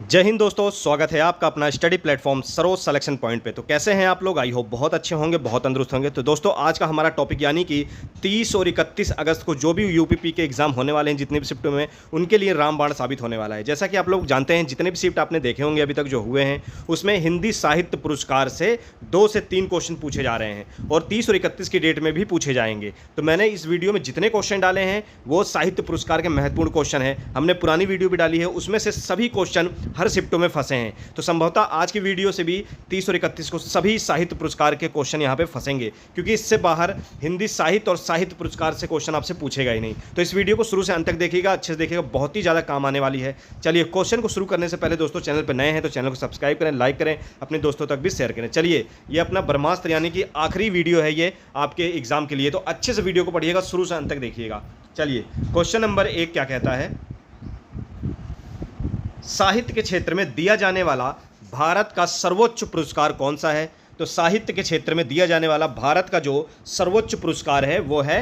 जय हिंद दोस्तों, स्वागत है आपका अपना study platform Saroj selection point पे। तो कैसे हैं आप लोग? आई होप बहुत अच्छे होंगे, बहुत तंदुरुस्त होंगे। तो दोस्तों आज का हमारा टॉपिक यानी कि 30 और 31 अगस्त को जो भी यूपीपी के एग्जाम होने वाले हैं, जितने भी शिफ्टों में, उनके लिए रामबाण साबित होने वाला है। जैसा कि आप लोग जानते हैं, जितने भी शिफ्ट आपने देखे होंगे अभी तक जो हुए हैं, उसमें हिंदी साहित्य पुरस्कार से 2 से 3 क्वेश्चन पूछे जा रहे हैं और 30 और 31 की डेट में भी पूछे जाएंगे। तो मैंने इस वीडियो में जितने क्वेश्चन डाले हैं वो साहित्य पुरस्कार के महत्वपूर्ण क्वेश्चन हैं। हमने पुरानी वीडियो भी डाली है, उसमें से सभी क्वेश्चन हर शिफ्टों में फंसे हैं। तो संभवतः आज की वीडियो से भी 30 और 31 को सभी साहित्य पुरस्कार के क्वेश्चन यहाँ पे फंसेंगे, क्योंकि इससे बाहर हिंदी साहित्य और साहित्य पुरस्कार से क्वेश्चन आपसे पूछेगा ही नहीं। तो इस वीडियो को शुरू से अंत तक देखिएगा, अच्छे से देखिएगा, बहुत ही ज़्यादा काम आने वाली है। चलिए क्वेश्चन को शुरू करने से पहले दोस्तों, चैनल पर नए हैं तो चैनल को सब्सक्राइब करें, लाइक करें, अपने दोस्तों तक भी शेयर करें। चलिए, ये अपना ब्रह्मास्त्र यानी कि आखिरी वीडियो है ये आपके एग्जाम के लिए, तो अच्छे से वीडियो को पढ़िएगा, शुरू से अंत तक देखिएगा। चलिए, क्वेश्चन नंबर 1 क्या कहता है? साहित्य के क्षेत्र में दिया जाने वाला भारत का सर्वोच्च पुरस्कार कौन सा है? तो साहित्य के क्षेत्र में दिया जाने वाला भारत का जो सर्वोच्च पुरस्कार है वो है,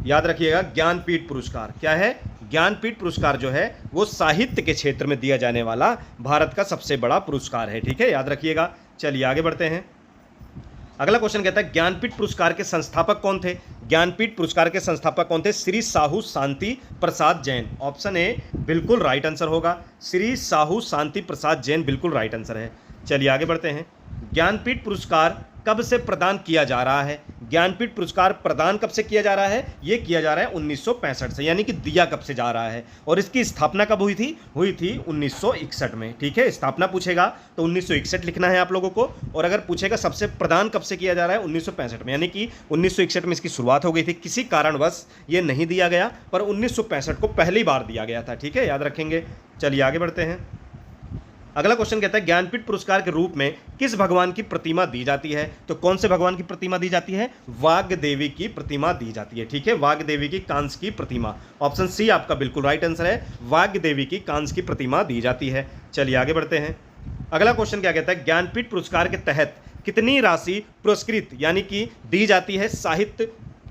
याद रखिएगा, ज्ञानपीठ पुरस्कार। क्या है? ज्ञानपीठ पुरस्कार जो है वो साहित्य के क्षेत्र में दिया जाने वाला भारत का सबसे बड़ा पुरस्कार है। ठीक है, याद रखिएगा। चलिए आगे बढ़ते हैं। अगला क्वेश्चन कहता है, ज्ञानपीठ पुरस्कार के संस्थापक कौन थे? ज्ञानपीठ पुरस्कार के संस्थापक कौन थे? श्री साहू शांति प्रसाद जैन। ऑप्शन ए बिल्कुल राइट आंसर होगा। श्री साहू शांति प्रसाद जैन बिल्कुल राइट आंसर है। चलिए आगे बढ़ते हैं। ज्ञानपीठ पुरस्कार कब से प्रदान किया जा रहा है? ज्ञानपीठ पुरस्कार प्रदान कब से किया जा रहा है? ये किया जा रहा है 1965 से, यानी कि दिया कब से जा रहा है। और इसकी स्थापना कब हुई थी? हुई थी 1961 में। ठीक है, स्थापना पूछेगा तो 1961 लिखना है आप लोगों को, और अगर पूछेगा सबसे प्रदान कब से किया जा रहा है, 1965 में, यानी कि 1961 में इसकी शुरुआत हो गई थी। किसी कारणवश ये नहीं दिया गया, पर 1965 को पहली बार दिया गया था। ठीक है, याद रखेंगे। चलिए आगे बढ़ते हैं। अगला क्वेश्चन कहता है, ज्ञानपीठ पुरस्कार के रूप में किस भगवान की प्रतिमा दी जाती है? तो कौन से भगवान की प्रतिमा दी जाती है? वाग देवी की प्रतिमा दी जाती है। ठीक है, वाग देवी की कांस्य की प्रतिमा। ऑप्शन सी आपका बिल्कुल राइट आंसर है, वाग देवी की कांस्य की प्रतिमा दी जाती है। चलिए आगे बढ़ते हैं। अगला क्वेश्चन क्या कहता है, ज्ञानपीठ पुरस्कार के तहत कितनी राशि पुरस्कृत यानी कि दी जाती है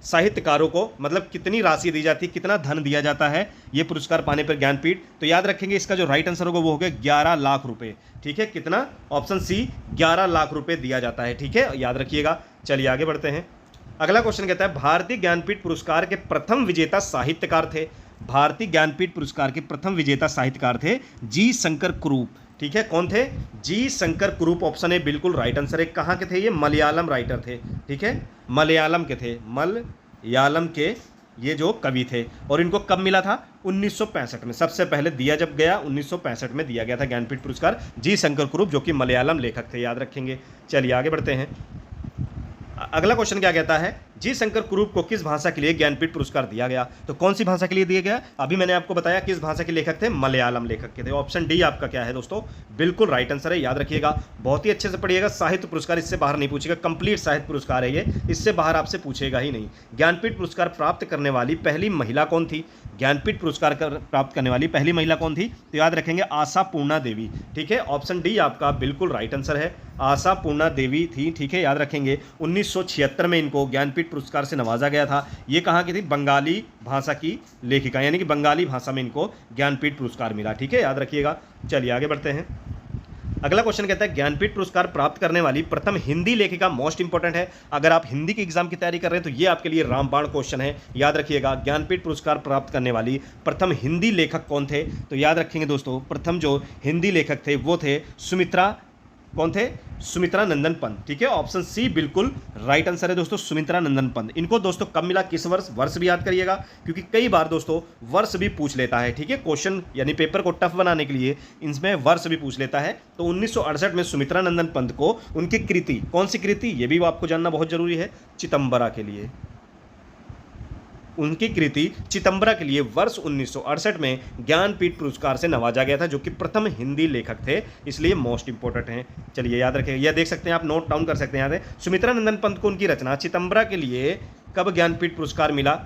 साहित्यकारों को? मतलब कितनी राशि दी जाती है, कितना धन दिया जाता है ये पुरस्कार पाने पर ज्ञानपीठ? तो याद रखेंगे, इसका जो राइट आंसर होगा वो हो गया 11 लाख रुपए। ठीक है, कितना? ऑप्शन सी 11 लाख रुपए दिया जाता है। ठीक है, याद रखिएगा। चलिए आगे बढ़ते हैं। अगला क्वेश्चन कहता है, भारतीय ज्ञानपीठ पुरस्कार के प्रथम विजेता साहित्यकार थे? भारतीय ज्ञानपीठ पुरस्कार के प्रथम विजेता साहित्यकार थे जी शंकर कुरूप। ठीक है, कौन थे? जी शंकर कुरूप। ऑप्शन ए बिल्कुल राइट आंसर है। कहाँ के थे ये? मलयालम राइटर थे। ठीक है, मलयालम के थे, मलयालम के ये जो कवि थे। और इनको कब मिला था? 1965 में। सबसे पहले दिया जब गया 1965 में दिया गया था ज्ञानपीठ पुरस्कार जी शंकर कुरूप, जो कि मलयालम लेखक थे। याद रखेंगे। चलिए आगे बढ़ते हैं। अगला क्वेश्चन क्या कहता है, जी शंकर कुरूप को किस भाषा के लिए ज्ञानपीठ पुरस्कार दिया गया? तो कौन सी भाषा के लिए दिया गया? अभी मैंने आपको बताया किस भाषा के लेखक थे, मलयालम लेखक के थे। ऑप्शन डी आपका क्या है दोस्तों? बिल्कुल राइट आंसर है। याद रखिएगा, बहुत ही अच्छे से पढ़िएगा। साहित्य पुरस्कार इससे बाहर नहीं पूछेगा, कंप्लीट साहित्य पुरस्कार है ये, इससे बाहर आपसे पूछेगा ही नहीं। ज्ञानपीठ पुरस्कार प्राप्त करने वाली पहली महिला कौन थी? ज्ञानपीठ पुरस्कार प्राप्त करने वाली पहली महिला कौन थी? तो याद रखेंगे, आशा पूर्णा देवी। ठीक है, ऑप्शन डी आपका बिल्कुल राइट आंसर है, आशा पूर्णा देवी थी। ठीक है, याद रखेंगे। 1976 में इनको ज्ञानपीठ पुरस्कार से नवाजा गया था। ये कहाँ की थी? बंगाली भाषा की लेखिका, यानी कि बंगाली भाषा में इनको ज्ञानपीठ पुरस्कार मिला। ठीक है, याद रखिएगा। चलिए आगे बढ़ते हैं। अगला क्वेश्चन कहता है, ज्ञानपीठ पुरस्कार प्राप्त करने वाली प्रथम हिंदी लेखिका। मोस्ट इंपॉर्टेंट है, अगर आप हिंदी के एग्जाम की तैयारी कर रहे हैं तो ये आपके लिए रामबाण क्वेश्चन है। याद रखिएगा, ज्ञानपीठ पुरस्कार प्राप्त करने वाली प्रथम हिंदी लेखक कौन थे? तो याद रखेंगे दोस्तों, प्रथम जो हिंदी लेखक थे वो थे सुमित्रा। कौन थे? सुमित्रा नंदन पंत। ठीक है, ऑप्शन सी बिल्कुल राइट आंसर है दोस्तों, सुमित्रा नंदन पंत। इनको दोस्तों कब मिला, किस वर्ष? वर्ष भी याद करिएगा, क्योंकि कई बार दोस्तों वर्ष भी पूछ लेता है। ठीक है, क्वेश्चन यानी पेपर को टफ बनाने के लिए इनमें वर्ष भी पूछ लेता है। तो 1968 में सुमित्रा नंदन पंत को उनकी कृति, कौन सी कृति ये भी आपको जानना बहुत जरूरी है, चितंबरा के लिए, उनकी कृति चितंबरा के लिए वर्ष 1968 में ज्ञानपीठ पुरस्कार से नवाजा गया था, जो कि प्रथम हिंदी लेखक थे, इसलिए मोस्ट इंपोर्टेंट हैं। चलिए याद रखें, यह देख सकते हैं आप, नोट डाउन कर सकते हैं। याद है, सुमित्रा नंदन पंत को उनकी रचना चितंबरा के लिए कब ज्ञानपीठ पुरस्कार मिला?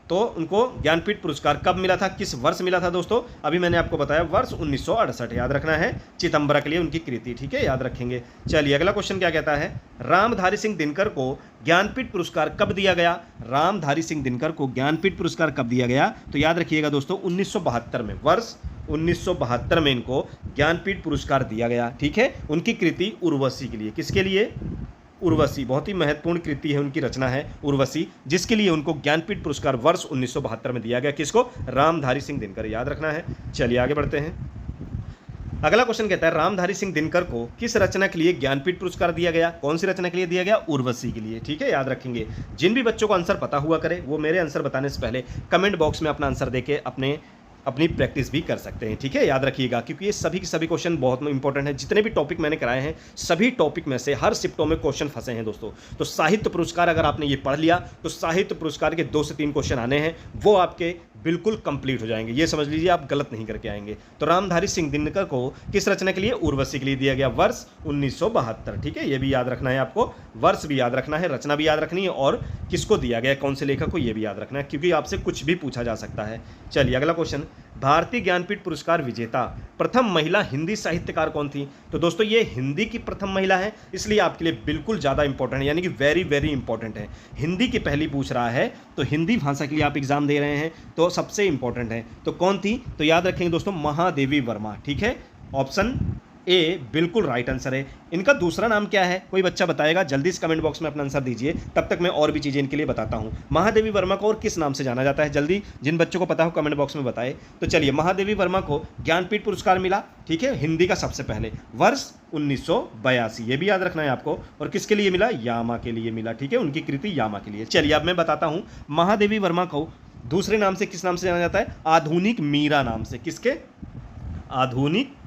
तो उनको ज्ञानपीठ पुरस्कार कब मिला था, किस वर्ष मिला था दोस्तों? अभी मैंने आपको बताया वर्ष 1968। याद रखना है, चितंबरा के लिए उनकी कृति। ठीक है, याद रखेंगे। चलिए अगला क्वेश्चन क्या कहता है, रामधारी सिंह दिनकर को ज्ञानपीठ पुरस्कार कब दिया गया? रामधारी सिंह दिनकर को ज्ञानपीठ पुरस्कार कब दिया गया? तो याद रखिएगा दोस्तों, 1972 में, वर्ष 1972 में इनको ज्ञानपीठ पुरस्कार दिया गया। ठीक है, उनकी कृति उर्वशी के लिए। किसके लिए? उर्वशी, बहुत ही महत्वपूर्ण कृति है, उनकी रचना है उर्वशी, जिसके लिए उनको ज्ञानपीठ पुरस्कार वर्ष 1972 में दिया गया। किसको? रामधारी सिंह दिनकर, याद रखना है। चलिए आगे बढ़ते हैं। अगला क्वेश्चन कहता है रामधारी सिंह दिनकर को किस रचना के लिए ज्ञानपीठ पुरस्कार दिया गया? कौन सी रचना के लिए दिया गया? उर्वशी के लिए। ठीक है, याद रखेंगे। जिन भी बच्चों को आंसर पता हुआ करे वो मेरे आंसर बताने से पहले कमेंट बॉक्स में अपना आंसर देके अपनी प्रैक्टिस भी कर सकते हैं। ठीक है, याद रखिएगा, क्योंकि ये सभी के सभी क्वेश्चन बहुत इंपॉर्टेंट है। जितने भी टॉपिक मैंने कराए हैं सभी टॉपिक में से हर शिफ्टों में क्वेश्चन फंसे हैं दोस्तों। तो साहित्य पुरस्कार अगर आपने ये पढ़ लिया तो साहित्य पुरस्कार के 2 से 3 क्वेश्चन आने हैं, वो आपके बिल्कुल कंप्लीट हो जाएंगे। ये समझ लीजिए, आप गलत नहीं करके आएंगे। तो रामधारी सिंह दिनकर को किस रचना के लिए? उर्वशी के लिए दिया गया वर्ष 1972। ठीक है, ये भी याद रखना है आपको, वर्ष भी याद रखना है, रचना भी याद रखनी है, और किसको दिया गया, कौन से लेखक को, ये भी याद रखना है, क्योंकि आपसे कुछ भी पूछा जा सकता है। चलिए अगला क्वेश्चन, भारतीय ज्ञानपीठ पुरस्कार विजेता प्रथम महिला हिंदी साहित्यकार कौन थी? तो दोस्तों ये हिंदी की प्रथम महिला है, इसलिए आपके लिए बिल्कुल ज़्यादा इंपॉर्टेंट है, यानी कि वेरी वेरी इंपॉर्टेंट है। हिंदी की पहली पूछ रहा है, तो हिंदी भाषा के लिए आप एग्जाम दे रहे हैं तो सबसे इंपॉर्टेंट है। तो कौन थी? तो याद रखेंगे दोस्तों, महादेवी वर्मा। ठीक है, ऑप्शन ए बिल्कुल राइट आंसर है। इनका दूसरा नाम क्या है? कोई बच्चा बताएगा? जल्दी से कमेंट बॉक्स में अपना आंसर दीजिए, तब तक मैं और भी चीज़ें इनके लिए बताता हूँ। महादेवी वर्मा को और किस नाम से जाना जाता है? जल्दी जिन बच्चों को पता हो कमेंट बॉक्स में बताएं। तो चलिए, महादेवी वर्मा को ज्ञानपीठ पुरस्कार मिला, ठीक है, हिंदी का सबसे पहले वर्ष 1982, ये भी याद रखना है आपको। और किसके लिए मिला? यामा के लिए मिला। ठीक है, उनकी कृति यामा के लिए। चलिए अब मैं बताता हूँ, महादेवी वर्मा को दूसरे नाम से किस नाम से जाना जाता है? आधुनिक मीरा नाम से। किसके? आधुनिक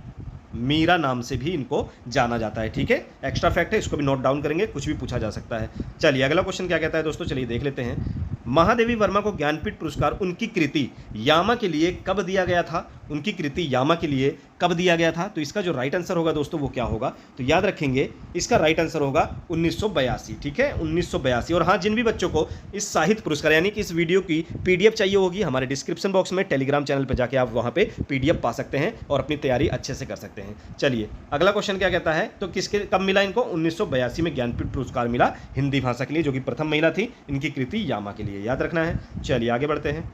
मीरा नाम से भी इनको जाना जाता है। ठीक है, एक्स्ट्रा फैक्ट है, इसको भी नोट डाउन करेंगे, कुछ भी पूछा जा सकता है। चलिए अगला क्वेश्चन क्या कहता है दोस्तों, चलिए देख लेते हैं। महादेवी वर्मा को ज्ञानपीठ पुरस्कार उनकी कृति यामा के लिए कब दिया गया था? उनकी कृति यामा के लिए कब दिया गया था? तो इसका जो राइट आंसर होगा दोस्तों वो क्या होगा? तो याद रखेंगे, इसका राइट आंसर होगा 1982। ठीक है, 1982। और हाँ, जिन भी बच्चों को इस साहित्य पुरस्कार यानी कि इस वीडियो की पीडीएफ चाहिए होगी, हमारे डिस्क्रिप्शन बॉक्स में टेलीग्राम चैनल पर जाके आप वहाँ पे पीडीएफ पा सकते हैं और अपनी तैयारी अच्छे से कर सकते हैं। चलिए अगला क्वेश्चन क्या कहता है, तो किसके कब मिला इनको? 1982 में ज्ञानपीठ पुरस्कार मिला हिंदी भाषा के लिए, जो कि प्रथम महिला थी, इनकी कृति यामा के लिए, याद रखना है। चलिए आगे बढ़ते हैं।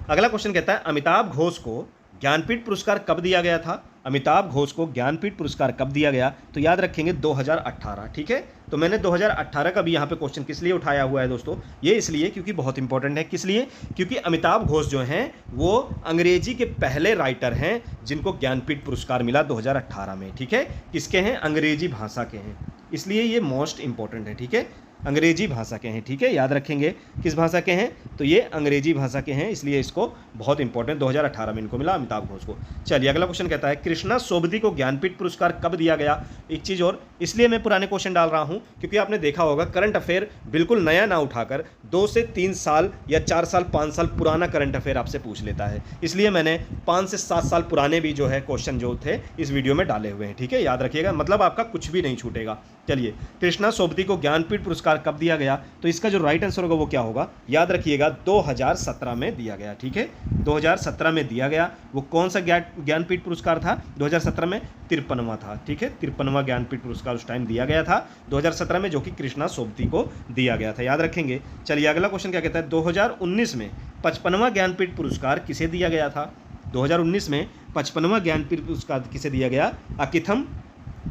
अगला क्वेश्चन कहता है, अमिताभ घोष को ज्ञानपीठ पुरस्कार कब दिया गया था? अमिताभ घोष को ज्ञानपीठ पुरस्कार कब दिया गया? तो याद रखेंगे 2018। ठीक है, तो मैंने 2018 का भी यहाँ पे क्वेश्चन किस लिए उठाया हुआ है दोस्तों? ये इसलिए क्योंकि बहुत इंपॉर्टेंट है। किस लिए? क्योंकि अमिताभ घोष जो हैं वो अंग्रेजी के पहले राइटर हैं जिनको ज्ञानपीठ पुरस्कार मिला 2018 में। ठीक है, किसके हैं? अंग्रेजी भाषा के हैं, इसलिए ये मोस्ट इंपॉर्टेंट है। ठीक है, अंग्रेजी भाषा के हैं। ठीक है, याद रखेंगे किस भाषा के हैं? तो ये अंग्रेजी भाषा के हैं, इसलिए इसको बहुत इंपॉर्टेंट 2018 में इनको मिला अमिताभ घोष को। चलिए अगला क्वेश्चन कहता है, कृष्णा सोबती को ज्ञानपीठ पुरस्कार कब दिया गया? एक चीज़ और, इसलिए मैं पुराने क्वेश्चन डाल रहा हूँ क्योंकि आपने देखा होगा करंट अफेयर बिल्कुल नया ना उठाकर 2 से 3 साल या 4 साल 5 साल पुराना करंट अफेयर आपसे पूछ लेता है, इसलिए मैंने 5 से 7 साल पुराने भी जो है क्वेश्चन जो थे इस वीडियो में डाले हुए हैं। ठीक है, याद रखिएगा, मतलब आपका कुछ भी नहीं छूटेगा। चलिए, कृष्णा सोबती को ज्ञानपीठ पुरस्कार कब दिया गया? तो इसका जो राइट आंसर होगा वो क्या होगा? याद रखिएगा 2017 में दिया गया। ठीक है, 2017 में दिया गया। वो कौन सा ज्ञानपीठ पुरस्कार था 2017 में? 53वां था। ठीक है, 53वां ज्ञानपीठ पुरस्कार उस टाइम दिया गया था 2017 में, जो कि कृष्णा सोबती को दिया गया था, याद रखेंगे। चलिए अगला क्वेश्चन क्या कहता है, 2019 में 55वां ज्ञानपीठ पुरस्कार किसे दिया गया था? 2019 में 55वां ज्ञानपीठ पुरस्कार किसे दिया गया? अकिथम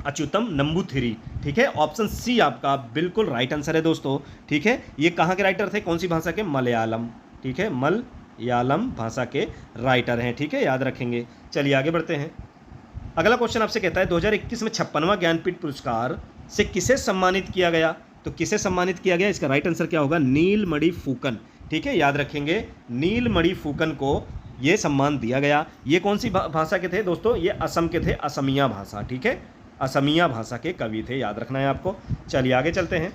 अच्युतम नंबूथिरी। ठीक है, ऑप्शन सी आपका बिल्कुल राइट आंसर है दोस्तों। ठीक है, ये कहाँ के राइटर थे? कौन सी भाषा के? मलयालम। ठीक है, मलयालम भाषा के राइटर हैं। ठीक है, याद रखेंगे। चलिए आगे बढ़ते हैं। अगला क्वेश्चन आपसे कहता है 2021 में 56वां ज्ञानपीठ पुरस्कार से किसे सम्मानित किया गया? तो किसे सम्मानित किया गया? इसका राइट आंसर क्या होगा? नीलमणि फूकन। ठीक है, याद रखेंगे, नीलमणि फूकन को ये सम्मान दिया गया। ये कौन सी भाषा के थे दोस्तों? ये असम के थे, असमिया भाषा। ठीक है, असमिया भाषा के कवि थे, याद रखना है आपको। चलिए आगे चलते हैं।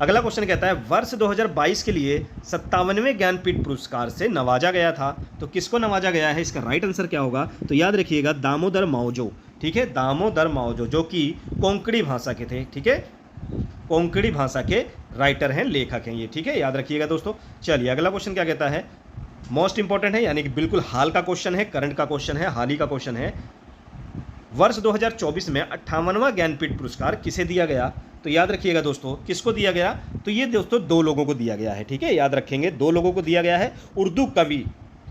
अगला क्वेश्चन कहता है, वर्ष 2022 के लिए 57वें ज्ञानपीठ पुरस्कार से नवाजा गया था, तो किसको नवाजा गया है? इसका राइट आंसर क्या होगा? तो याद रखिएगा दामोदर मावजो। ठीक है, दामोदर मावजो, जो कि कोंकणी भाषा के थे। ठीक है, कोंकणी भाषा के राइटर हैं, लेखक हैं ये। ठीक है, याद रखिएगा दोस्तों। चलिए अगला क्वेश्चन क्या कहता है, मोस्ट इंपॉर्टेंट है, यानी कि बिल्कुल हाल का क्वेश्चन है, करंट का क्वेश्चन है, हाल ही का क्वेश्चन है। वर्ष 2024 में 58वां ज्ञानपीठ पुरस्कार किसे दिया गया? तो याद रखिएगा दोस्तों, किसको दिया गया? तो ये दोस्तों 2 लोगों को दिया गया है। ठीक है, याद रखेंगे, 2 लोगों को दिया गया है। उर्दू कवि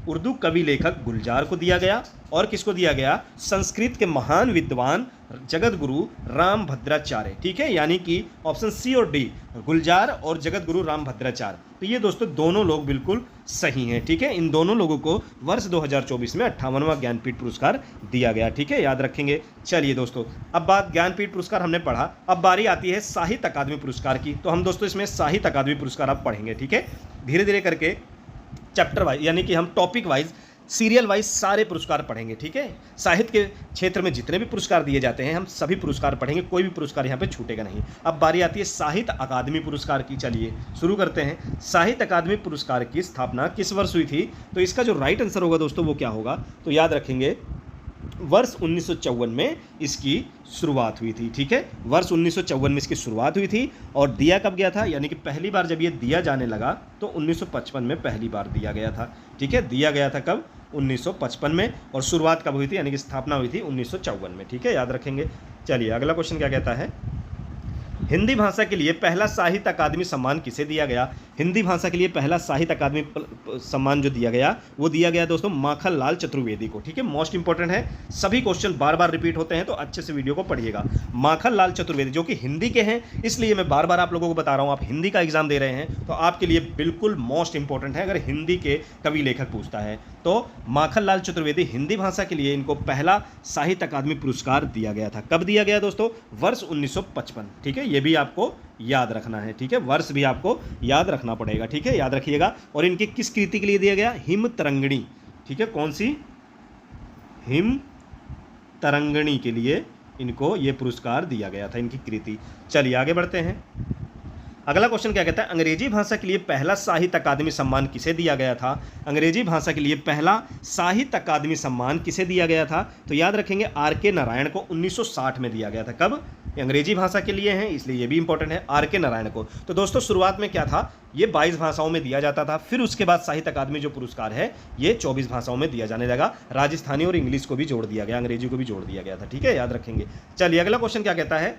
उर्दू कवि लेखक गुलजार को दिया गया और किसको दिया गया, संस्कृत के महान विद्वान जगत गुरु रामभद्राचार्य। ठीक है, यानी कि ऑप्शन सी और डी, गुलजार और जगत गुरु रामभद्राचार्य। तो ये दोस्तों दोनों लोग बिल्कुल सही हैं। ठीक है, इन दोनों लोगों को वर्ष 2024 में 58वां ज्ञानपीठ पुरस्कार दिया गया। ठीक है, याद रखेंगे। चलिए दोस्तों, अब बात ज्ञानपीठ पुरस्कार हमने पढ़ा, अब बारी आती है साहित्य अकादमी पुरस्कार की। तो हम दोस्तों इसमें साहित्य अकादमी पुरस्कार आप पढ़ेंगे। ठीक है, धीरे धीरे करके चैप्टर वाइज यानी कि हम टॉपिक वाइज सीरियल वाइज सारे पुरस्कार पढ़ेंगे। ठीक है, साहित्य के क्षेत्र में जितने भी पुरस्कार दिए जाते हैं हम सभी पुरस्कार पढ़ेंगे, कोई भी पुरस्कार यहाँ पे छूटेगा नहीं। अब बारी आती है साहित्य अकादमी पुरस्कार की। चलिए शुरू करते हैं। साहित्य अकादमी पुरस्कार की स्थापना किस वर्ष हुई थी? तो इसका जो राइट आंसर होगा दोस्तों वो क्या होगा, तो याद रखेंगे वर्ष 1954 में इसकी शुरुआत हुई थी। ठीक है, वर्ष 1954 में इसकी शुरुआत हुई थी और दिया कब गया था, यानी कि पहली बार जब ये दिया जाने लगा तो 1955 में पहली बार दिया गया था। ठीक है, दिया गया था कब, 1955 में, और शुरुआत कब हुई थी, यानी कि स्थापना हुई थी 1954 में। ठीक है, याद रखेंगे। चलिए अगला क्वेश्चन क्या कहता है, हिंदी भाषा के लिए पहला साहित्य अकादमी सम्मान किसे दिया गया? हिंदी भाषा के लिए पहला साहित्य अकादमी सम्मान जो दिया गया वो दिया गया दोस्तों माखनलाल चतुर्वेदी को। ठीक है, मोस्ट इंपॉर्टेंट है, सभी क्वेश्चन बार बार रिपीट होते हैं तो अच्छे से वीडियो को पढ़िएगा। माखनलाल चतुर्वेदी जो कि हिंदी के हैं, इसलिए मैं बार बार आप लोगों को बता रहा हूँ, आप हिंदी का एग्जाम दे रहे हैं तो आपके लिए बिल्कुल मोस्ट इंपॉर्टेंट है। अगर हिंदी के कवि लेखक पूछता है तो माखनलाल चतुर्वेदी, हिंदी भाषा के लिए इनको पहला साहित्य अकादमी पुरस्कार दिया गया था। कब दिया गया दोस्तों? वर्ष 1955। ठीक है, ये भी आपको याद रखना है। ठीक है, वर्ष भी आपको याद रखना पड़ेगा। ठीक है, याद रखिएगा। और इनकी किस कृति के लिए दिया गया? हिम तरंगिणी। ठीक है, कौन सी? हिम तरंगिणी के लिए इनको ये पुरस्कार दिया गया था, इनकी कृति। चलिए आगे बढ़ते हैं। अगला क्वेश्चन क्या कहता है, अंग्रेजी भाषा के लिए पहला साहित्य अकादमी सम्मान किसे दिया गया था? अंग्रेजी भाषा के लिए पहला साहित्य अकादमी सम्मान किसे दिया गया था? तो याद रखेंगे आर.के. नारायण को 1960 में दिया गया था। कब? अंग्रेजी भाषा के लिए हैं इसलिए ये भी इंपॉर्टेंट है, आर.के. नारायण को। तो दोस्तों शुरुआत में क्या था, ये 22 भाषाओं में दिया जाता था, फिर उसके बाद साहित्य अकादमी जो पुरस्कार है ये 24 भाषाओं में दिया जाने लगा। राजस्थानी और इंग्लिश को भी जोड़ दिया गया, अंग्रेजी को भी जोड़ दिया गया था। ठीक है, याद रखेंगे। चलिए अगला क्वेश्चन क्या कहता है,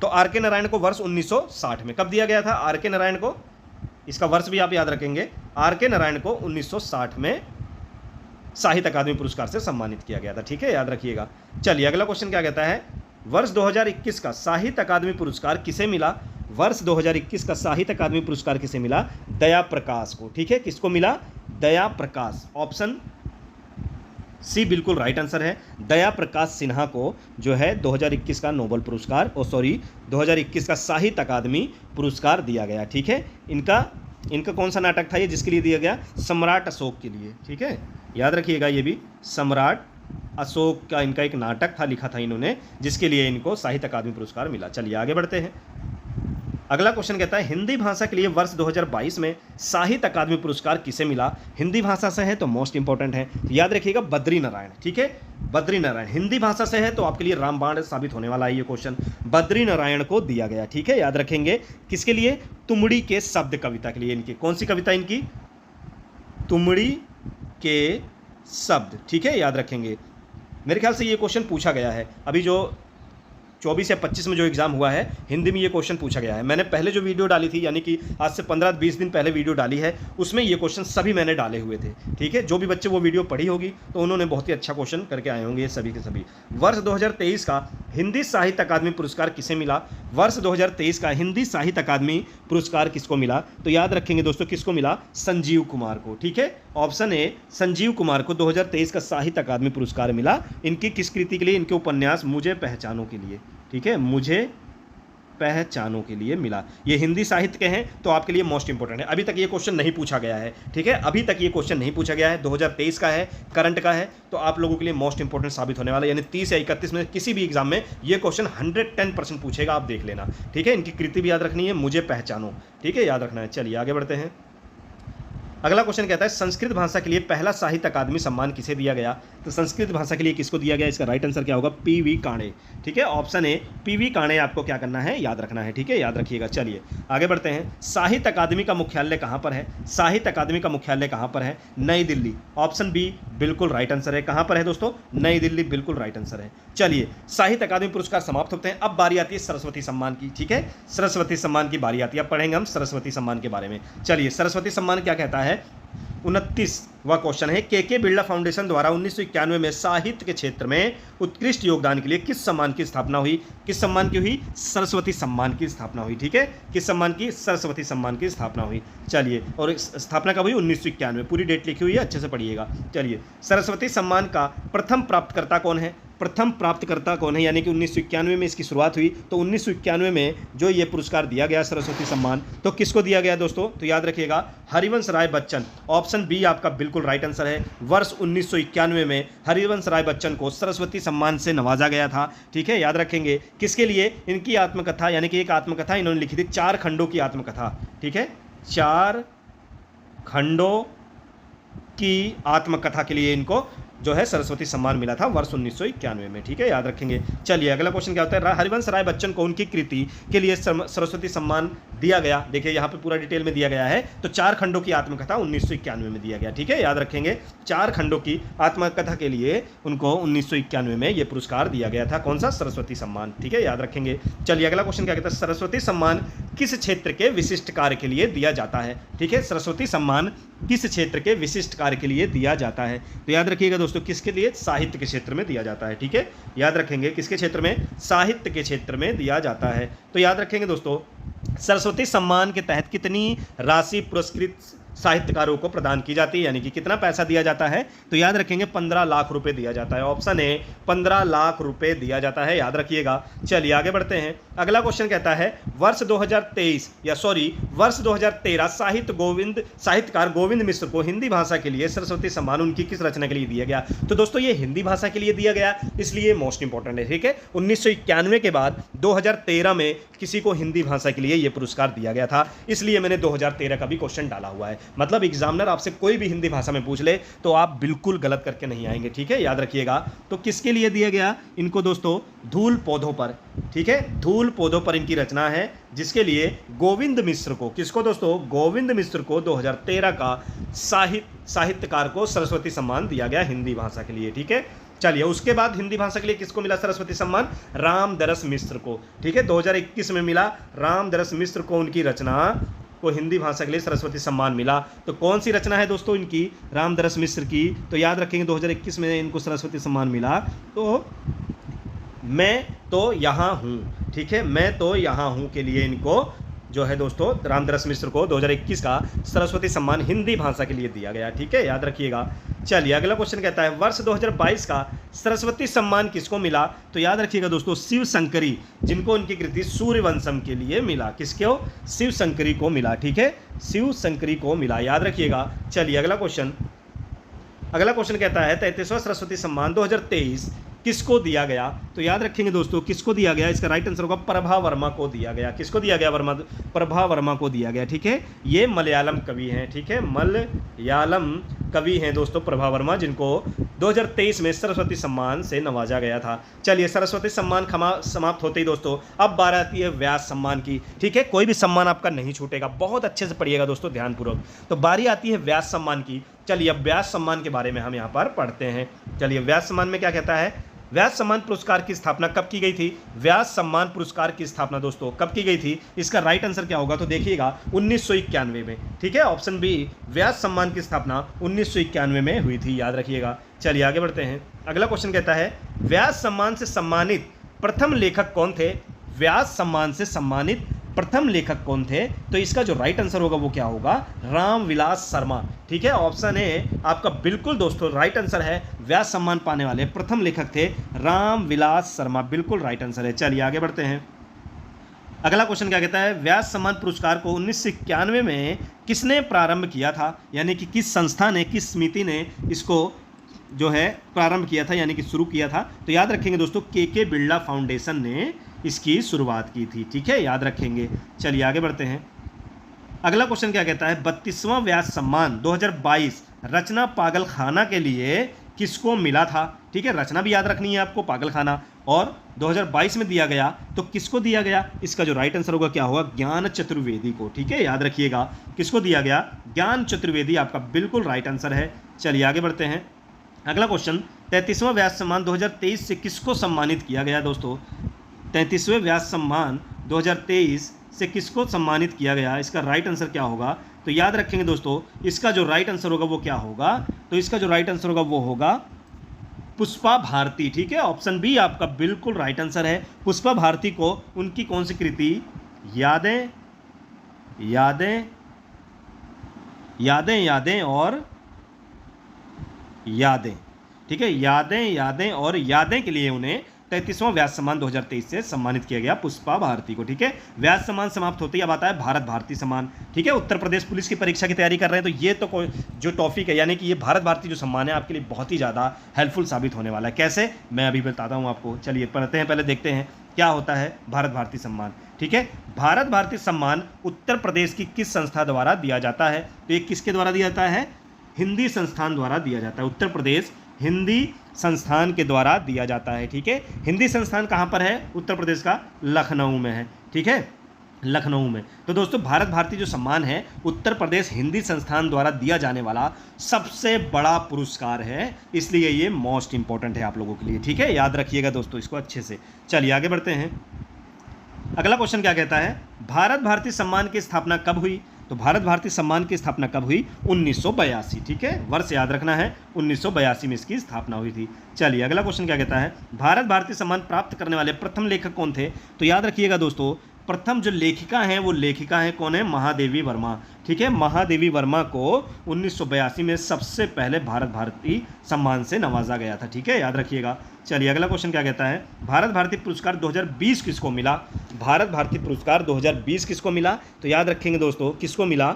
तो आर.के. नारायण को वर्ष 1960 में कब दिया गया था? आर.के. नारायण को, इसका वर्ष भी आप याद रखेंगे, आर.के. नारायण को 1960 में साहित्य अकादमी पुरस्कार से सम्मानित किया गया था। ठीक है, याद रखिएगा। चलिए अगला क्वेश्चन क्या कहता है, वर्ष 2021 का साहित्य अकादमी पुरस्कार किसे मिला? वर्ष 2021 का साहित्य अकादमी पुरस्कार किसे मिला? दया प्रकाश को। ठीक है, किसको मिला? दया प्रकाश। ऑप्शन सी बिल्कुल राइट आंसर है। दया प्रकाश सिन्हा को जो है 2021 का नोबेल पुरस्कार 2021 का साहित्य अकादमी पुरस्कार दिया गया। ठीक है, इनका कौन सा नाटक था ये जिसके लिए दिया गया? सम्राट अशोक के लिए। ठीक है, याद रखिएगा, ये भी सम्राट अशोक का इनका एक नाटक था, लिखा था इन्होंने, जिसके लिए इनको साहित्य अकादमी पुरस्कार मिला। चलिए आगे बढ़ते हैं। अगला क्वेश्चन कहता है, हिंदी भाषा के लिए वर्ष 2022 में साहित्य अकादमी पुरस्कार किसे मिला? हिंदी भाषा से है तो मोस्ट इंपॉर्टेंट है, तो याद रखिएगा बद्री नारायण। ठीक है, बद्री नारायण हिंदी भाषा से है तो आपके लिए रामबाण साबित होने वाला है ये क्वेश्चन। बद्री नारायण को दिया गया। ठीक है, याद रखेंगे। किसके लिए? तुमड़ी के शब्द कविता के लिए। इनकी कौन सी कविता? इनकी तुमड़ी के शब्द। ठीक है, याद रखेंगे। मेरे ख्याल से ये क्वेश्चन पूछा गया है, अभी जो 24 या 25 में जो एग्जाम हुआ है हिंदी में ये क्वेश्चन पूछा गया है। मैंने पहले जो वीडियो डाली थी, यानी कि आज से 15-20 दिन पहले वीडियो डाली है, उसमें ये क्वेश्चन सभी मैंने डाले हुए थे। ठीक है, जो भी बच्चे वो वीडियो पढ़ी होगी तो उन्होंने बहुत ही अच्छा क्वेश्चन करके आए होंगे, ये सभी के सभी। वर्ष 2023 का हिंदी साहित्य अकादमी पुरस्कार किसे मिला? वर्ष 2023 का हिंदी साहित्य अकादमी पुरस्कार किसको मिला? तो याद रखेंगे दोस्तों, किसको मिला? संजीव कुमार को। ठीक है, ऑप्शन ए संजीव कुमार को 2023 का साहित्य अकादमी पुरस्कार मिला। इनकी किस कृति के लिए? इनके उपन्यास मुझे पहचानो के लिए। ठीक है, मुझे पहचानों के लिए मिला। ये हिंदी साहित्य के हैं तो आपके लिए मोस्ट इंपॉर्टेंट है। अभी तक ये क्वेश्चन नहीं पूछा गया है। ठीक है, अभी तक ये क्वेश्चन नहीं पूछा गया है, 2023 का है, करंट का है, तो आप लोगों के लिए मोस्ट इंपॉर्टेंट साबित होने वाला है। यानी 30 या 31 में किसी भी एग्जाम में ये क्वेश्चन 110% पूछेगा, आप देख लेना। ठीक है, इनकी कृति भी याद रखनी है, मुझे पहचानो। ठीक है, याद रखना है। चलिए आगे बढ़ते हैं। अगला क्वेश्चन कहता है, संस्कृत भाषा के लिए पहला साहित्य अकादमी सम्मान किसे दिया गया? तो संस्कृत भाषा के लिए किसको दिया गया? इसका राइट आंसर क्या होगा? पी.वी. काणे। ठीक है, ऑप्शन ए पी.वी. काणे आपको क्या करना है? याद रखना है। ठीक है, याद रखिएगा। चलिए आगे बढ़ते हैं। साहित्य अकादमी का मुख्यालय कहाँ पर है? साहित्य अकादमी का मुख्यालय कहाँ पर है? नई दिल्ली। ऑप्शन बी बिल्कुल राइट आंसर है। कहाँ पर है दोस्तों? नई दिल्ली, बिल्कुल राइट आंसर है। चलिए, साहित्य अकादमी पुरस्कार समाप्त होते हैं, अब बारी आती है सरस्वती सम्मान की। ठीक है, सरस्वती सम्मान की बारी आती है, अब पढ़ेंगे हम सरस्वती सम्मान के बारे में। चलिए, सरस्वती सम्मान क्या कहता है? 29वां क्वेश्चन है, के बिरला फाउंडेशन द्वारा 1991 में साहित्य के क्षेत्र में उत्कृष्ट योगदान के लिए किस सम्मान की स्थापना हुई? किस सम्मान की हुई? सरस्वती सम्मान की स्थापना हुई। ठीक है, किस सम्मान की? सरस्वती सम्मान की स्थापना हुई। चलिए, और इस स्थापना कब हुई? 1991। पूरी डेट लिखी हुई है, अच्छे से पढ़िएगा। चलिए, सरस्वती सम्मान का प्रथम प्राप्तकर्ता कौन है? प्रथम प्राप्तकर्ता कौन है? यानी कि 1991 में इसकी शुरुआत हुई, तो 1991 में जो ये पुरस्कार दिया गया सरस्वती सम्मान, तो किसको दिया गया दोस्तों? तो याद रखिएगा, हरिवंश राय बच्चन। ऑप्शन बी आपका बिल्कुल राइट आंसर है। वर्ष 1991 में हरिवंश राय बच्चन को सरस्वती सम्मान से नवाजा गया था। ठीक है, याद रखेंगे। किसके लिए? इनकी आत्मकथा, यानी कि एक आत्मकथा इन्होंने लिखी थी, 4 खंडों की आत्मकथा। ठीक है, 4 खंडों की आत्मकथा के लिए इनको जो है सरस्वती सम्मान मिला था वर्ष 1991 में। ठीक है, याद रखेंगे। चलिए, अगला क्वेश्चन क्या होता है? हरिवंश राय बच्चन को उनकी कृति के लिए सरस्वती सम्मान दिया गया। देखिए, यहाँ पे पूरा डिटेल में दिया गया है। तो 4 खंडों की आत्मकथा 1991 में दिया गया। ठीक है, याद रखेंगे। 4 खंडों की आत्मकथा के लिए उनको 1991 में ये पुरस्कार दिया गया था। कौन सा? सरस्वती सम्मान। ठीक है, याद रखेंगे। चलिए, अगला क्वेश्चन क्या कहता है? सरस्वती सम्मान किस क्षेत्र के विशिष्ट कार्य के लिए दिया जाता है? ठीक है, सरस्वती सम्मान किस क्षेत्र के विशिष्ट कार्य के लिए दिया जाता है? तो याद रखिएगा दोस्तों, किसके लिए? साहित्य के क्षेत्र में दिया जाता है। ठीक है, याद रखेंगे। किसके क्षेत्र में? साहित्य के क्षेत्र में दिया जाता है। तो याद रखेंगे दोस्तों, सरस्वती सम्मान के तहत कितनी राशि पुरस्कृत साहित्यकारों को प्रदान की जाती है, यानी कि कितना पैसा दिया जाता है? तो याद रखेंगे 15 लाख रुपए दिया जाता है। ऑप्शन ए 15 लाख रुपए दिया जाता है, याद रखिएगा। चलिए, आगे बढ़ते हैं। अगला क्वेश्चन कहता है, वर्ष 2013 साहित्यकार गोविंद मिश्र को हिंदी भाषा के लिए सरस्वती सम्मान उनकी किस रचना के लिए दिया गया? तो दोस्तों, ये हिंदी भाषा के लिए दिया गया, इसलिए मोस्ट इंपॉर्टेंट है। ठीक है, 1991 के बाद 2013 में किसी को हिंदी भाषा के लिए यह पुरस्कार दिया गया था, इसलिए मैंने 2013 का भी क्वेश्चन डाला हुआ है। मतलब एग्जामिनर आपसे कोई भी हिंदी भाषा में पूछ ले तो आप बिल्कुल गलत करके नहीं आएंगे। ठीक है, याद रखिएगा। तो किसके लिए दिया गया इनको दोस्तों? धूल पौधों पर। ठीक है, धूल पौधों पर इनकी रचना है, जिसके लिए गोविंद मिश्र को, किसको दोस्तों? गोविंद मिश्र को 2013 का साहित्यकार को सरस्वती सम्मान दिया गया हिंदी भाषा के लिए। ठीक है, चलिए, उसके बाद हिंदी भाषा के लिए किसको मिला सरस्वती सम्मान? रामदरस मिश्र को। ठीक है, 2021 में मिला रामदरस मिश्र को, उनकी रचना को हिंदी भाषा के लिए सरस्वती सम्मान मिला। तो कौन सी रचना है दोस्तों इनकी? रामदरस मिश्र की। तो याद रखेंगे 2021 में इनको सरस्वती सम्मान मिला। तो मैं तो यहाँ हूँ, ठीक है, मैं तो यहाँ हूँ के लिए इनको जो है दोस्तों रामदरस मिश्र को 2021 का सरस्वती सम्मान हिंदी भाषा के लिए दिया गया। ठीक है, याद रखिएगा। चलिए, अगला क्वेश्चन कहता है, वर्ष 2022 का सरस्वती सम्मान किसको मिला? तो याद रखिएगा दोस्तों, शिव शंकरी, जिनको उनकी कृति सूर्यवंशम के लिए मिला। किसको? शिव शंकरी को मिला। ठीक है, शिव शंकरी को मिला, याद रखिएगा। चलिए, अगला क्वेश्चन कहता है, 33वां सरस्वती सम्मान 2023 किसको दिया गया? तो याद रखेंगे दोस्तों, किसको दिया गया? इसका राइट आंसर होगा प्रभा वर्मा को दिया गया। किसको दिया गया? प्रभा वर्मा को दिया गया। ठीक है, ये मलयालम कवि हैं। ठीक है, मलयालम कवि हैं दोस्तों प्रभा वर्मा, जिनको 2023 में सरस्वती सम्मान से नवाजा गया था। चलिए, सरस्वती सम्मान समाप्त होते ही दोस्तों अब बात आती है व्यास सम्मान की। ठीक है, कोई भी सम्मान आपका नहीं छूटेगा, बहुत अच्छे से पढ़िएगा दोस्तों ध्यानपूर्वक। तो बारी आती है व्यास सम्मान की। चलिए, अब व्यास सम्मान के बारे में हम यहाँ पर पढ़ते हैं। चलिए, व्यास सम्मान में क्या कहता है? व्यास सम्मान पुरस्कार की स्थापना कब की गई थी? व्यास सम्मान पुरस्कार की स्थापना दोस्तों कब की गई थी? इसका राइट आंसर क्या होगा? तो देखिएगा 1991 में। ठीक है, ऑप्शन बी, व्यास सम्मान की स्थापना 1991 में हुई थी, याद रखिएगा। चलिए, आगे बढ़ते हैं। अगला क्वेश्चन कहता है, व्यास सम्मान से सम्मानित प्रथम लेखक कौन थे? व्यास सम्मान से सम्मानित प्रथम लेखक कौन थे? तो इसका जो राइट आंसर होगा वो क्या होगा? रामविलास शर्मा। ठीक है, ऑप्शन ए आपका बिल्कुल दोस्तों राइट आंसर है। व्यास सम्मान पाने वाले प्रथम लेखक थे रामविलास शर्मा, बिल्कुल राइट आंसर है। चलिए, आगे बढ़ते हैं। अगला क्वेश्चन क्या कहता है, व्यास सम्मान पुरस्कार को 1991 में किसने प्रारंभ किया था? यानी कि किस संस्था ने, किस समिति ने इसको जो है प्रारंभ किया था, यानी कि शुरू किया था? तो याद रखेंगे दोस्तों, के बिरला फाउंडेशन ने इसकी शुरुआत की थी। ठीक है, याद रखेंगे। चलिए, आगे बढ़ते हैं। अगला क्वेश्चन क्या कहता है, 32वां व्यास सम्मान 2022 रचना पागलखाना के लिए किसको मिला था? ठीक है, रचना भी याद रखनी है आपको, पागलखाना, और 2022 में दिया गया, तो किसको दिया गया? इसका जो राइट आंसर होगा क्या होगा? ज्ञान चतुर्वेदी को। ठीक है, याद रखिएगा, किसको दिया गया? ज्ञान चतुर्वेदी आपका बिल्कुल राइट आंसर है। चलिए, आगे बढ़ते हैं। अगला क्वेश्चन, 33वां व्यास सम्मान 2023 से किसको सम्मानित किया गया दोस्तों? 33वें व्यास सम्मान 2023 से किसको सम्मानित किया गया? इसका राइट आंसर क्या होगा? तो याद रखेंगे दोस्तों, इसका जो राइट आंसर होगा वो क्या होगा, तो इसका जो राइट आंसर होगा वो होगा पुष्पा भारती। ठीक है, ऑप्शन बी आपका बिल्कुल राइट आंसर है। पुष्पा भारती को उनकी कौन सी कृति, यादें यादें यादें यादें और यादें, ठीक है, यादें यादें और यादें के लिए उन्हें 33वां व्यास सम्मान 2023 से सम्मानित किया गया पुष्पा भारती को। ठीक है, व्यास सम्मान समाप्त होते ही अब आता है भारत भारती सम्मान। ठीक है, उत्तर प्रदेश पुलिस की परीक्षा की तैयारी कर रहे हैं तो ये तो कोई जो टॉपिक है, यानी कि ये भारत भारती जो सम्मान है आपके लिए बहुत ही ज़्यादा हेल्पफुल साबित होने वाला है। कैसे, मैं अभी बताता हूँ आपको। चलिए पढ़ते हैं, पहले देखते हैं क्या होता है भारत भारती सम्मान। ठीक है, भारत भारती सम्मान उत्तर प्रदेश की किस संस्था द्वारा दिया जाता है, तो ये किसके द्वारा दिया जाता है, हिंदी संस्थान द्वारा दिया जाता है। उत्तर प्रदेश हिंदी संस्थान के द्वारा दिया जाता है। ठीक है, हिंदी संस्थान कहाँ पर है, उत्तर प्रदेश का लखनऊ में है। ठीक है, लखनऊ में। तो दोस्तों भारत भारती जो सम्मान है उत्तर प्रदेश हिंदी संस्थान द्वारा दिया जाने वाला सबसे बड़ा पुरस्कार है, इसलिए ये मोस्ट इंपॉर्टेंट है आप लोगों के लिए। ठीक है, याद रखिएगा दोस्तों इसको अच्छे से। चलिए आगे बढ़ते हैं। अगला क्वेश्चन क्या कहता है, भारत भारती सम्मान की स्थापना कब हुई, तो भारत भारती सम्मान की स्थापना कब हुई, 1982। ठीक है, वर्ष याद रखना है, 1982 में इसकी स्थापना हुई थी। चलिए अगला क्वेश्चन क्या कहता है, भारत भारती सम्मान प्राप्त करने वाले प्रथम लेखक कौन थे, तो याद रखिएगा दोस्तों प्रथम जो लेखिका हैं वो लेखिका हैं कौन है, महादेवी वर्मा। ठीक है, महादेवी वर्मा को 1982 में सबसे पहले भारत भारती सम्मान से नवाजा गया था। ठीक है, याद रखिएगा। चलिए अगला क्वेश्चन क्या कहता है, भारत भारती पुरस्कार 2020 किसको मिला, भारत भारती पुरस्कार 2020 किसको मिला, तो याद रखेंगे दोस्तों किसको मिला,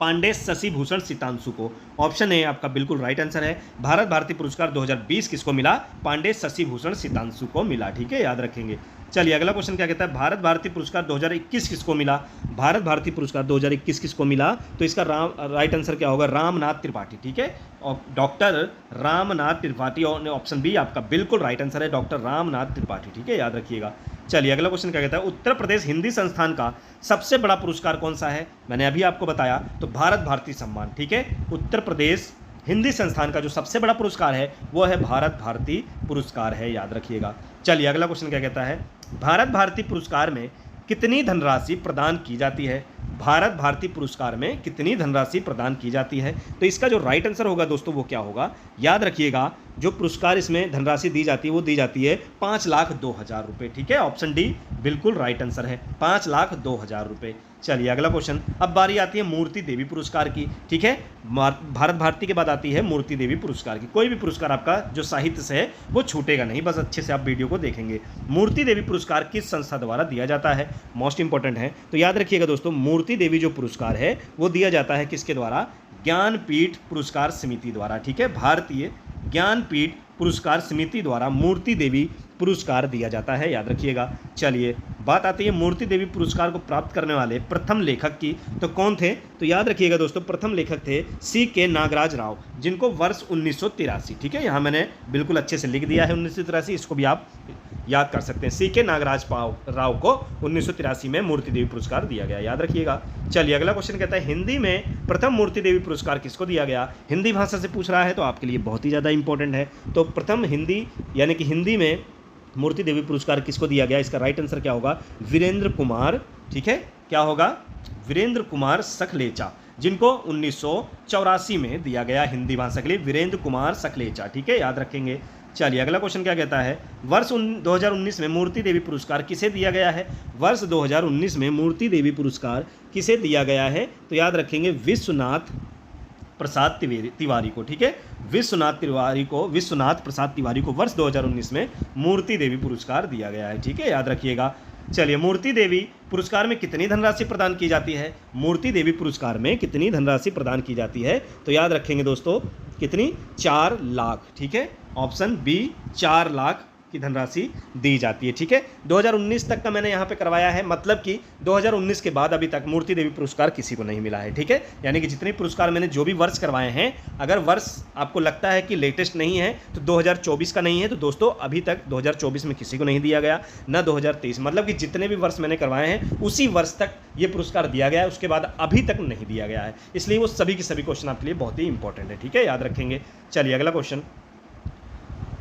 पांडे शशि भूषण सितांशु को। ऑप्शन ए आपका बिल्कुल राइट आंसर है, भारत भारती पुरस्कार 2020 किसको मिला, पांडे शशि भूषण सितांशु को मिला। ठीक है, याद रखेंगे। चलिए अगला क्वेश्चन क्या कहता है, भारत भारती पुरस्कार 2021 किसको मिला, भारत भारती पुरस्कार 2021 किसको मिला, तो इसका राइट आंसर क्या होगा, रामनाथ त्रिपाठी। ठीक है, और डॉक्टर रामनाथ त्रिपाठी, और ऑप्शन बी आपका बिल्कुल राइट आंसर है, डॉक्टर रामनाथ त्रिपाठी। ठीक है, याद रखिएगा। चलिए अगला क्वेश्चन क्या कहता है, उत्तर प्रदेश हिंदी संस्थान का सबसे बड़ा पुरस्कार कौन सा है, मैंने अभी आपको बताया, तो भारत भारती सम्मान। ठीक है, उत्तर प्रदेश हिंदी संस्थान का जो सबसे बड़ा पुरस्कार है वो है भारत भारती पुरस्कार है, याद रखिएगा। चलिए अगला क्वेश्चन क्या कहता है, भारत भारती पुरस्कार में कितनी धनराशि प्रदान की जाती है, भारत भारती पुरस्कार में कितनी धनराशि प्रदान की जाती है, तो इसका जो राइट आंसर होगा दोस्तों वो क्या होगा, याद रखिएगा जो पुरस्कार इसमें धनराशि दी जाती है वो दी जाती है 5,02,000 रुपये। ठीक है, ऑप्शन डी बिल्कुल राइट आंसर है, 5,02,000 रुपये। चलिए अगला क्वेश्चन, अब बारी आती है मूर्ति देवी पुरस्कार की। ठीक है, भारत भारती के बाद आती है मूर्ति देवी पुरस्कार की। कोई भी पुरस्कार आपका जो साहित्य से है वो छूटेगा नहीं, बस अच्छे से आप वीडियो को देखेंगे। मूर्ति देवी पुरस्कार किस संस्था द्वारा दिया जाता है, मोस्ट इंपॉर्टेंट है, तो याद रखिएगा दोस्तों मूर्ति देवी जो पुरस्कार है वो दिया जाता है किसके द्वारा, ज्ञानपीठ पुरस्कार समिति द्वारा। ठीक है, भारतीय ज्ञानपीठ पुरस्कार समिति द्वारा मूर्ति देवी पुरस्कार दिया जाता है, याद रखिएगा। चलिए बात आती है मूर्ति देवी पुरस्कार को प्राप्त करने वाले प्रथम लेखक की, तो कौन थे, तो याद रखिएगा दोस्तों प्रथम लेखक थे C.K. नागराज राव, जिनको वर्ष 1983। ठीक है, यहाँ मैंने बिल्कुल अच्छे से लिख दिया है 1983, इसको भी आप याद कर सकते हैं। C.K. नागराज राव को 1983 में मूर्ति देवी पुरस्कार दिया गया, याद रखिएगा। चलिए अगला क्वेश्चन कहता है, हिंदी में प्रथम मूर्ति देवी पुरस्कार किसको दिया गया, हिंदी भाषा से पूछ रहा है तो आपके लिए बहुत ही ज़्यादा इंपॉर्टेंट है। तो प्रथम हिंदी यानी कि हिंदी में मूर्ति देवी पुरस्कार किसको दिया गया, इसका राइट आंसर क्या होगा, वीरेंद्र कुमार। ठीक है, क्या होगा, वीरेंद्र कुमार सखलेचा, जिनको 1984 में दिया गया हिंदी भाषा के लिए, वीरेंद्र कुमार सखलेचा। ठीक है, याद रखेंगे। चलिए अगला क्वेश्चन क्या कहता है, वर्ष 2019 में मूर्ति देवी पुरस्कार किसे दिया गया है, वर्ष 2019 में मूर्ति देवी पुरस्कार किसे दिया गया है, तो याद रखेंगे विश्वनाथ प्रसाद तिवारी को। ठीक है, विश्वनाथ प्रसाद तिवारी को वर्ष 2019 में मूर्ति देवी पुरस्कार दिया गया है। ठीक है, याद रखिएगा। चलिए मूर्ति देवी पुरस्कार में कितनी धनराशि प्रदान की जाती है, मूर्ति देवी पुरस्कार में कितनी धनराशि प्रदान की जाती है, तो याद रखेंगे दोस्तों कितनी, 4 लाख। ठीक है, ऑप्शन बी 4 लाख की धनराशि दी जाती है। ठीक है, 2019 तक का मैंने यहाँ पे करवाया है, मतलब कि 2019 के बाद अभी तक मूर्ति देवी पुरस्कार किसी को नहीं मिला है। ठीक है, यानी कि जितने पुरस्कार मैंने जो भी वर्ष करवाए हैं, अगर वर्ष आपको लगता है कि लेटेस्ट नहीं है तो 2024 का नहीं है, तो दोस्तों अभी तक 2024 में किसी को नहीं दिया गया, ना 2023, मतलब कि जितने भी वर्ष मैंने करवाए हैं उसी वर्ष तक ये पुरस्कार दिया गया है, उसके बाद अभी तक नहीं दिया गया है, इसलिए वो सभी के सभी क्वेश्चन आपके लिए बहुत ही इंपॉर्टेंट है। ठीक है, याद रखेंगे। चलिए अगला क्वेश्चन,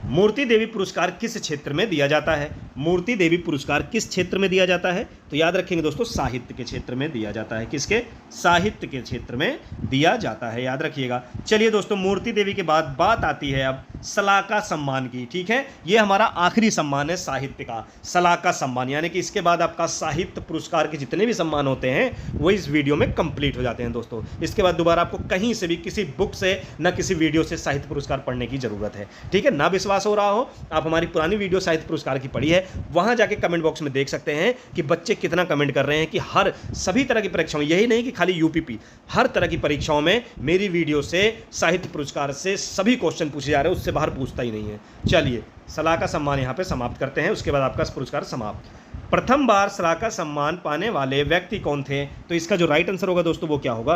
मूर्ति देवी पुरस्कार किस क्षेत्र में दिया जाता है, मूर्ति देवी पुरस्कार किस क्षेत्र में दिया जाता है? तो याद रखेंगे दोस्तों, साहित्य के क्षेत्र में दिया जाता है। किसके? साहित्य के क्षेत्र में दिया जाता है, याद रखिएगा। चलिए दोस्तों, मूर्ति देवी के बाद बात आती है अब सलाका सम्मान की। ठीक है, ये हमारा आखिरी सम्मान है साहित्य का, सलाका सम्मान, यानी कि इसके बाद आपका साहित्य पुरस्कार के जितने भी सम्मान होते हैं वो इस वीडियो में कंप्लीट हो जाते हैं दोस्तों। इसके बाद दोबारा आपको कहीं से भी किसी बुक से ना किसी वीडियो से साहित्य पुरस्कार पढ़ने की जरूरत है। ठीक है, ना विश्वास हो रहा हो, आप हमारी पुरानी वीडियो साहित्य पुरस्कार की पढ़ी है, वहां जाके कमेंट बॉक्स में देख सकते हैं कि बच्चे कितना कमेंट कर रहे हैं कि हर सभी तरह की परीक्षाओं, यही नहीं कि खाली यूपीपी, हर तरह की परीक्षाओं में मेरी वीडियो से साहित्य पुरस्कार से सभी क्वेश्चन पूछे जा रहे हैं, उससे बाहर पूछता ही नहीं है। चलिए, सलाका सम्मान यहां पे समाप्त करते हैं, उसके बाद आपका पुरस्कार समाप्त। प्रथम बार सलाका सम्मान पाने वाले व्यक्ति कौन थे? तो इसका जो राइट आंसर होगा दोस्तों वो क्या होगा?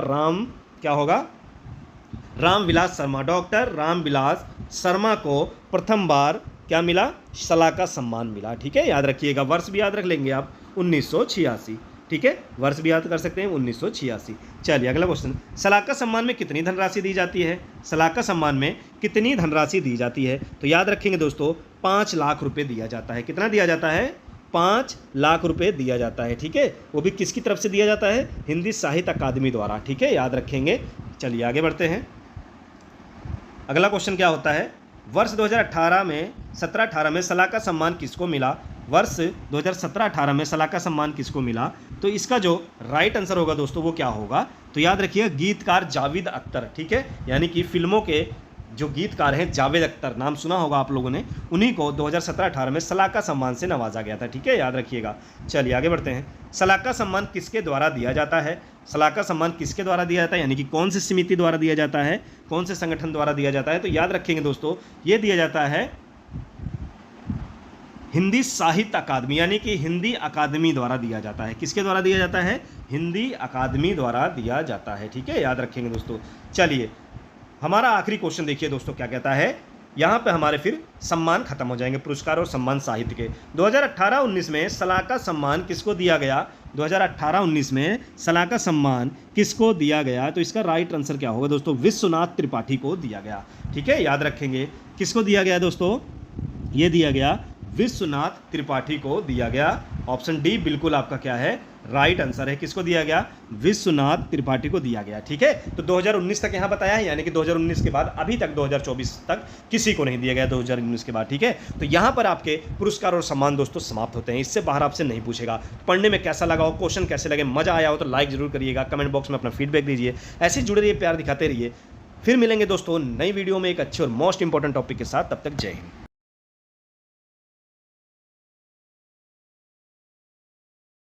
क्या होगा? रामविलास शर्मा। डॉक्टर रामविलास शर्मा को प्रथम बार क्या मिला? सलाका सम्मान मिला। ठीक है, याद रखिएगा, वर्ष भी याद रख लेंगे आप, 1986। ठीक है, वर्ष भी याद कर सकते हैं, 1986। चलिए अगला क्वेश्चन, सलाका सम्मान में कितनी धनराशि दी जाती है? सलाका सम्मान में कितनी धनराशि दी जाती है? तो याद रखेंगे दोस्तों, 5 लाख रुपए दिया जाता है। कितना दिया जाता है? 5 लाख रुपए दिया जाता है। ठीक है, वो भी किसकी तरफ से दिया जाता है? हिंदी साहित्य अकादमी द्वारा। ठीक है, याद रखेंगे। चलिए आगे बढ़ते हैं। अगला क्वेश्चन क्या होता है? वर्ष 2018 में 17-18 में सलाका सम्मान किसको मिला? वर्ष 2017-18 में सलाका सम्मान किसको मिला? तो इसका जो राइट आंसर होगा दोस्तों वो क्या होगा? तो याद रखिए, गीतकार जावेद अख्तर। ठीक है, यानी कि फिल्मों के जो गीतकार हैं जावेद अख्तर, नाम सुना होगा आप लोगों ने, उन्हीं को 2017-18 में सलाका सम्मान से नवाजा गया था। ठीक है, याद रखिएगा। चलिए आगे बढ़ते हैं। सलाका सम्मान किसके द्वारा दिया जाता है? सलाका सम्मान किसके द्वारा दिया जाता है, यानी कि कौन सी समिति द्वारा दिया जाता है, कौन से संगठन द्वारा दिया जाता है? तो याद रखेंगे दोस्तों, ये दिया जाता है हिंदी साहित्य अकादमी, यानी कि हिंदी अकादमी द्वारा दिया जाता है। किसके द्वारा दिया जाता है? हिंदी अकादमी द्वारा दिया जाता है। ठीक है, याद रखेंगे दोस्तों। चलिए हमारा आखिरी क्वेश्चन देखिए दोस्तों क्या कहता है। यहाँ पे हमारे फिर सम्मान खत्म हो जाएंगे, पुरस्कार और सम्मान साहित्य के। 2018-19 में सलाका सम्मान किसको दिया गया? 2018-19 में सलाका सम्मान किसको दिया गया? तो इसका राइट आंसर क्या होगा दोस्तों? विश्वनाथ त्रिपाठी को दिया गया। ठीक है, याद रखेंगे, किसको दिया गया दोस्तों? ये दिया गया विश्वनाथ त्रिपाठी को दिया गया। ऑप्शन डी बिल्कुल आपका क्या है? राइट आंसर है। किसको दिया गया? विश्वनाथ त्रिपाठी को दिया गया। ठीक है, तो 2019 तक यहाँ बताया है, यानी कि 2019 के बाद अभी तक 2024 तक किसी को नहीं दिया गया 2019 के बाद। ठीक है, तो यहाँ पर आपके पुरस्कार और सम्मान दोस्तों समाप्त होते हैं, इससे बाहर आपसे नहीं पूछेगा। पढ़ने में कैसा लगा हो, क्वेश्चन कैसे लगे, मजा आया हो तो लाइक जरूर करिएगा, कमेंट बॉक्स में अपना फीडबैक दीजिए, ऐसे जुड़े रहिए, प्यार दिखाते रहिए। फिर मिलेंगे दोस्तों नई वीडियो में एक अच्छे और मोस्ट इंपॉर्टेंट टॉपिक के साथ। तब तक जय हिंद।